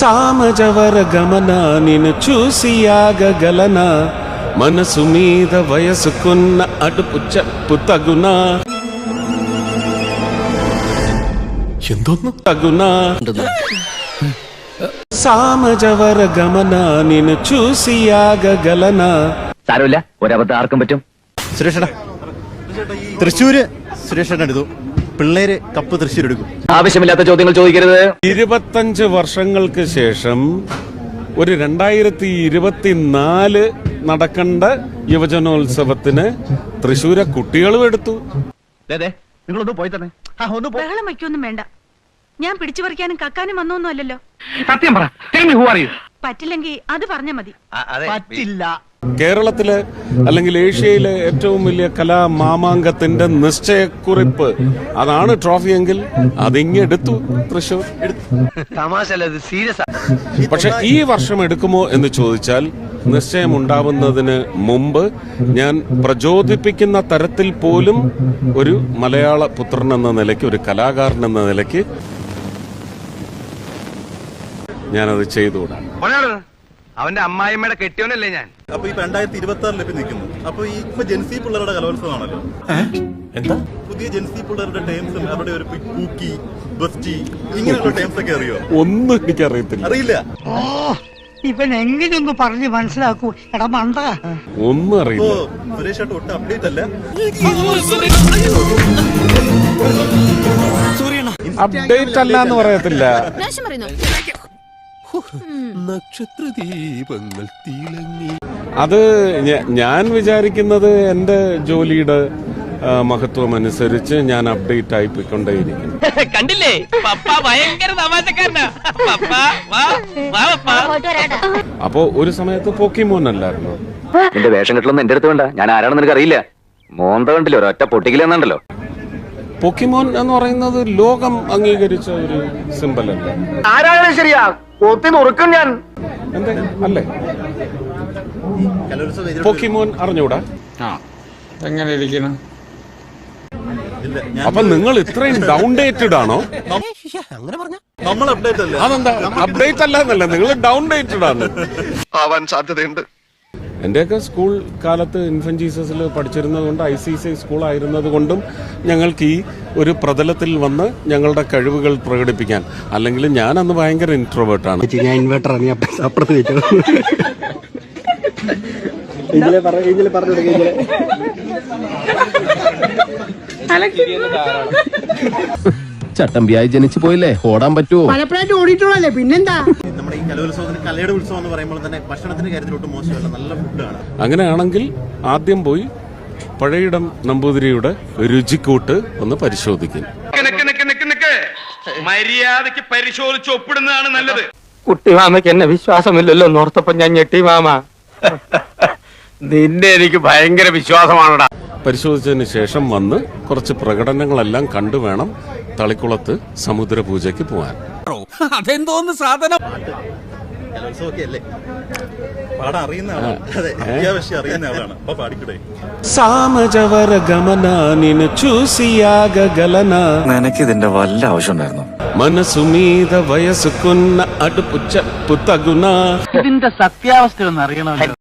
సామజవర గమన నిన్ను చూసి ఆగగలన మనసు మీద వయసుకున్న అడుపు చెప్పు తగునా తగునా സാമജവര ഗമന നിന്നെ ചൂസി ആഗഗലന. സാരമില്ല, ഒരബദ്ധം ആർക്കും പറ്റും. സുരേഷേട്ടാ, തൃശ്ശൂര് സുരേഷേട്ടൻ എടുത്തു, പിള്ളേര് കപ്പ് തൃശ്ശൂർ എടുക്കും. ആവശ്യമില്ലാത്ത ചോദ്യങ്ങൾ ചോദിക്കരുത്. 25 വർഷങ്ങൾക്ക് ശേഷം ഒരു 2024 നടക്കേണ്ട യുവജനോത്സവത്തിന് തൃശ്ശൂരെ കുട്ടികളും എടുത്തു. നിങ്ങളൊന്ന് പോയി തന്നെ. ബഹളം വയ്ക്കൊന്നും വേണ്ട. ഞാൻ പിടിച്ചു പറിക്കാനും കക്കാനും വന്നൊന്നും അല്ലല്ലോ. സത്യം പറ, പറ്റില്ലെങ്കിൽ അത് പറഞ്ഞാ മതി. പറ്റില്ല. കേരളത്തിലെ അല്ലെങ്കിൽ ഏഷ്യയിലെ ഏറ്റവും വലിയ കലാമാമാങ്കത്തിന്റെ നിശ്ചയക്കുറിപ്പ് അതാണ് ട്രോഫി എങ്കിൽ അതിങ്ങെടുത്തു തൃശ്ശൂർ. പക്ഷെ ഈ വർഷം എടുക്കുമോ എന്ന് ചോദിച്ചാൽ നിശ്ചയമുണ്ടാവുന്നതിന് മുമ്പ് ഞാൻ പ്രചോദിപ്പിക്കുന്ന തരത്തിൽ പോലും ഒരു മലയാള പുത്രൻ എന്ന നിലയ്ക്ക്, ഒരു കലാകാരൻ എന്ന നിലയ്ക്ക് ഞാനത് ചെയ്തുകൂടാ. അവന്റെ അമ്മായിമ്മയുടെ കെട്ടിയോനല്ലേ ഞാൻ. അപ്പൊ ഈ 2026 നിൽക്കുന്നു. അപ്പൊ ഈ ജെൻസി പിള്ളേരുടെ കലോത്സവമാണല്ലോ. എന്താ പുതിയ ജെൻസി പിള്ളേരുടെ ടേംസ്, അവരുടെ ഒരു കുക്കി, ബസ്റ്റി, ഇങ്ങനെയുള്ള ടേംസ് ഒക്കെ അറിയോ? ഒന്നും എനിക്കറിയത്തില്ല. അറിയില്ല. ഇവൻ എങ്ങനെയൊന്ന് പറഞ്ഞ് മനസ്സിലാക്കൂ. എടാ മണ്ട, ഒന്നും അറിയില്ല. സുരേഷ് ഏട്ടൻ ഒട്ടും അപ്ഡേറ്റ് അല്ല. അപ്ഡേറ്റ് അല്ല എന്ന് പറയത്തില്ല. നക്ഷത്രദീപങ്ങൾ തിളങ്ങി. അത് ഞാൻ വിചാരിക്കുന്നത് എന്റെ ജോലിയുടെ മഹത്വം അനുസരിച്ച് ഞാൻ അപ്ഡേറ്റ് ആയി പോയിക്കൊണ്ടേയിരിക്കും. കണ്ടില്ലേ, പപ്പ ഭയങ്കര തമാശക്കാരനാ. അപ്പോ ഒരു സമയത്ത് പോക്കിമോൻ അല്ലായിരുന്നു. നിന്റെ വേഷം കെട്ടലൊന്നും എന്റെ അടുത്ത് വേണ്ട. ഞാൻ ആരാണെന്ന് നിനക്ക് അറിയില്ല. മോന്ത കണ്ടില്ലോ, ഒരൊറ്റ പൊട്ടിക്കലെന്നുണ്ടല്ലോ. പോക്കിമോൻ എന്ന് പറയുന്നത് ലോകം അംഗീകരിച്ച ഒരു സിമ്പൽ അല്ല. ആരാണ് ശരിയാ, കൊത്തി നുറുക്കും ഞാൻ. എന്താ അല്ലേ? പോക്കിമോൻ അറിഞ്ഞൂടാ? എങ്ങനെ ഇരിക്കണം? അപ്പൊ നിങ്ങൾ ഇത്രയും ഡൗൺഡേറ്റഡ് ആണോ? നമ്മൾ അപ്ഡേറ്റ് അല്ല. അതെന്താ അപ്ഡേറ്റ് അല്ല എന്നല്ല, നിങ്ങൾ ഡൗൺഡേറ്റഡ് ആണ്. ആവാൻ സാധ്യതയുണ്ട്. എന്റെയൊക്കെ സ്കൂൾ കാലത്ത് ഇൻഫന്റ് ജീസസിൽ പഠിച്ചിരുന്നത് കൊണ്ട്, ICSI സ്കൂൾ ആയിരുന്നത് കൊണ്ടും ഞങ്ങൾക്ക് ഈ ഒരു പ്രതലത്തിൽ വന്ന് ഞങ്ങളുടെ കഴിവുകൾ പ്രകടിപ്പിക്കാൻ, അല്ലെങ്കിൽ ഞാൻ അന്ന് ഭയങ്കര ഇൻട്രോവേർട്ടാണ്. ഞാൻ ഇൻവെർട്ടറാണ്. അപ്പുറത്ത് വെച്ചോ. ചട്ടമ്പിയായി ജനിച്ചു പോയില്ലേ, ഓടാൻ പറ്റുമോ? പലപ്പോഴായിട്ട് ഓടിയിട്ടുള്ളല്ലേ, പിന്നെന്താ. നമ്മുടെ ഈ കലോത്സവത്തിന്, കലയുടെ ഉത്സവം എന്ന് പറയുമ്പോൾ തന്നെ ഭക്ഷണത്തിന്റെ കാര്യത്തിലോട്ട് മോശമല്ല, നല്ല ഫുഡാണ്. അങ്ങനെയാണെങ്കിൽ ആദ്യം പോയി പഴയിടം നമ്പൂതിരിയുടെ രുചിക്കൂട്ട് ഒന്ന് പരിശോധിക്കും. മര്യാദക്ക് പരിശോധിച്ച് ഒപ്പിടുന്നതാണ് നല്ലത്. കുട്ടി മാമയ്ക്ക് എന്നെ വിശ്വാസമില്ലല്ലോ എന്നോർത്തപ്പോ ഞാൻ ഞെട്ടി. മാമ, നിന്നെ എനിക്ക് ഭയങ്കര വിശ്വാസമാണടാ. പരിശോധിച്ചതിന് ശേഷം വന്ന് കുറച്ച് പ്രകടനങ്ങളെല്ലാം കണ്ടു വേണം തളിക്കുളത്ത് സമുദ്രപൂജയ്ക്ക് പോകാൻ. അതെന്തോന്ന് സാധനം? കലോത്സവമൊക്കെ അല്ലേ, പാടാൻ അറിയുന്ന ആളാണ്. അതെ, അത്യാവശ്യം അറിയുന്ന ആളാണ്. അപ്പൊ പാടിക്കൂടെ? സാമജവര ഗമന നിന്നെ ചൂസി ആഗഗലന. നിനക്കിതിന്റെ വല്ല ആവശ്യം ഉണ്ടായിരുന്നു? മനസ്സു മീത വയസുക്കുന്ന അടുപ്പു ചപ്പു തകുന. ഇതിന്റെ സത്യാവസ്ഥ ഒന്ന് അറിയണമല്ലോ.